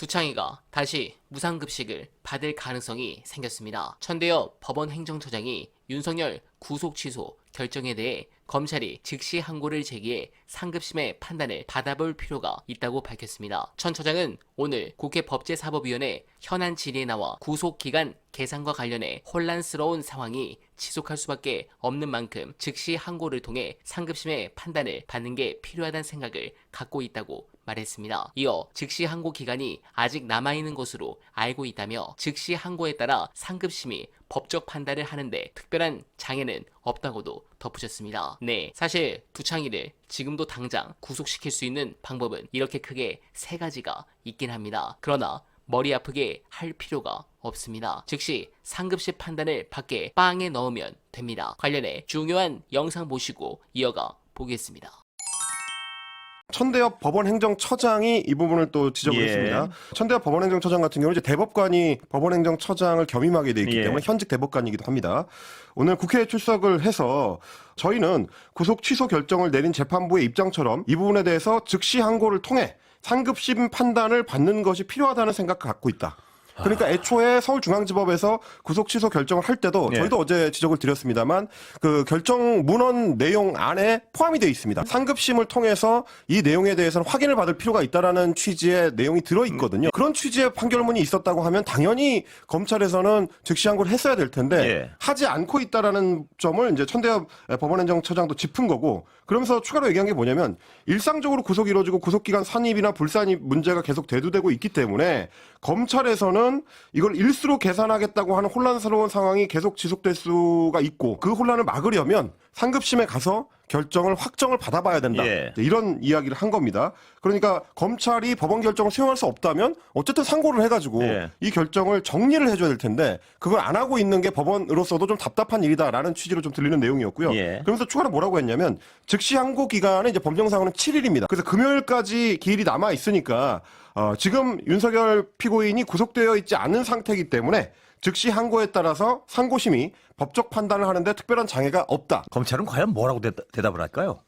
두창이가 다시 무상급식을 받을 가능성이 생겼습니다. 천대엽 법원 행정처장이 윤석열 구속 취소 결정에 대해 검찰이 즉시 항고를 제기해 상급심의 판단을 받아볼 필요가 있다고 밝혔습니다. 천 처장은 오늘 국회 법제사법위원회 현안 질의에 나와 구속기간 계산과 관련해 혼란스러운 상황이 지속할 수밖에 없는 만큼 즉시 항고를 통해 상급심의 판단을 받는 게 필요하다는 생각을 갖고 있다고 말했습니다. 이어 즉시 항고 기간이 아직 남아있는 것으로 알고 있다며 즉시 항고에 따라 상급심이 법적 판단을 하는데 특별한 장애는 없다고도 덧붙였습니다. 네, 사실 두창이를 지금도 당장 구속시킬 수 있는 방법은 이렇게 크게 세 가지가 있긴 합니다. 그러나 머리 아프게 할 필요가 없습니다. 즉시 상급심 판단을 밖에 빵에 넣으면 됩니다. 관련해 중요한 영상 보시고 이어가 보겠습니다. 천대엽 법원행정처장이 이 부분을 또 지적을 했습니다. 천대엽 법원행정처장 같은 경우는 이제 대법관이 법원행정처장을 겸임하게 돼 있기 때문에 현직 대법관이기도 합니다. 오늘 국회에 출석을 해서 저희는 구속 취소 결정을 내린 재판부의 입장처럼 이 부분에 대해서 즉시 항고를 통해 상급심 판단을 받는 것이 필요하다는 생각을 갖고 있다. 그러니까 애초에 서울중앙지법에서 구속 취소 결정을 할 때도 저희도 어제 지적을 드렸습니다만 그 결정 문헌 내용 안에 포함이 되어 있습니다. 상급심을 통해서 이 내용에 대해서는 확인을 받을 필요가 있다라는 취지의 내용이 들어 있거든요. 그런 취지의 판결문이 있었다고 하면 당연히 검찰에서는 즉시 항고를 했어야 될 텐데 하지 않고 있다라는 점을 이제 천대엽 법원행정처장도 짚은 거고, 그러면서 추가로 얘기한 게 뭐냐면 일상적으로 구속이 이루어지고 구속기간 산입이나 불산입 문제가 계속 대두되고 있기 때문에 검찰에서는 이걸 일수로 계산하겠다고 하는 혼란스러운 상황이 계속 지속될 수가 있고, 그 혼란을 막으려면 상급심에 가서 결정을 확정을 받아봐야 된다. 이런 이야기를 한 겁니다. 그러니까 검찰이 법원 결정을 수용할 수 없다면 어쨌든 상고를 해가지고 이 결정을 정리를 해줘야 될 텐데 그걸 안 하고 있는 게 법원으로서도 좀 답답한 일이다라는 취지로 좀 들리는 내용이었고요. 그러면서 추가로 뭐라고 했냐면 즉시 항고 기간은 이제 법정상으로는 7일입니다. 그래서 금요일까지 기일이 남아 있으니까 지금 윤석열 피고인이 구속되어 있지 않은 상태이기 때문에 즉시 항고에 따라서 상고심이 법적 판단을 하는데 특별한 장애가 없다. 검찰은 과연 뭐라고 대답을 할까요?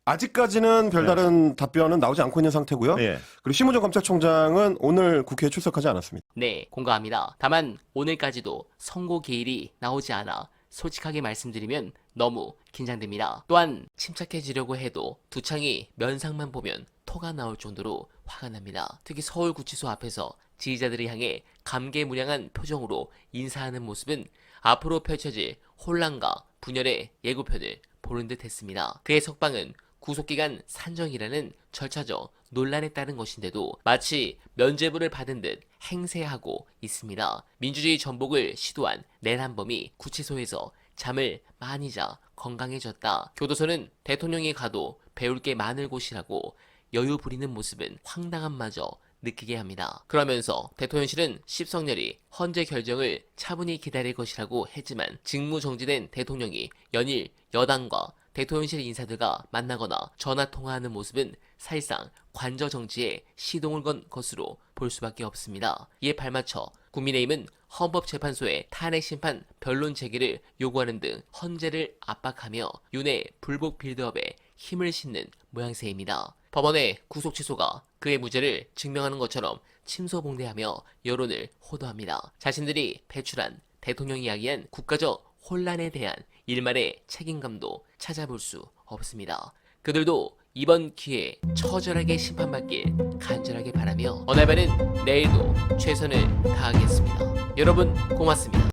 아직까지는 별다른 답변은 나오지 않고 있는 상태고요. 그리고 심우정 검찰총장은 오늘 국회에 출석하지 않았습니다. 네, 공감합니다. 다만 오늘까지도 선고 기일이 나오지 않아 솔직하게 말씀드리면 너무 긴장됩니다. 또한 침착해지려고 해도 두창이 면상만 보면 토가 나올 정도로 화가 납니다. 특히 서울구치소 앞에서 지지자들을 향해 감개무량한 표정으로 인사하는 모습은 앞으로 펼쳐질 혼란과 분열의 예고편을 보는 듯 했습니다. 그의 석방은 구속기간 산정이라는 절차적 논란에 따른 것인데도 마치 면죄부를 받은 듯 행세하고 있습니다. 민주주의 전복을 시도한 내란범이 구치소에서 잠을 많이 자 건강해졌다. 교도소는 대통령이 가도 배울 게 많을 곳이라고 여유 부리는 모습은 황당함마저 느끼게 합니다. 그러면서 대통령실은 십석렬이 헌재 결정을 차분히 기다릴 것이라고 했지만 직무정지된 대통령이 연일 여당과 대통령실 인사들과 만나거나 전화통화하는 모습은 사실상 관저 정치에 시동을 건 것으로 볼 수밖에 없습니다. 이에 발맞춰 국민의힘은 헌법재판소의 탄핵심판 변론 제기를 요구하는 등 헌재를 압박하며 윤의 불복 빌드업에 힘을 싣는 모양새입니다. 법원의 구속 취소가 그의 무죄를 증명하는 것처럼 침소봉대하며 여론을 호도합니다. 자신들이 배출한 대통령이 이야기한 국가적 혼란에 대한 일말의 책임감도 찾아볼 수 없습니다. 그들도 이번 기회에 처절하게 심판받길 간절하게 바라며 어날바는 내일도 최선을 다하겠습니다. 여러분 고맙습니다.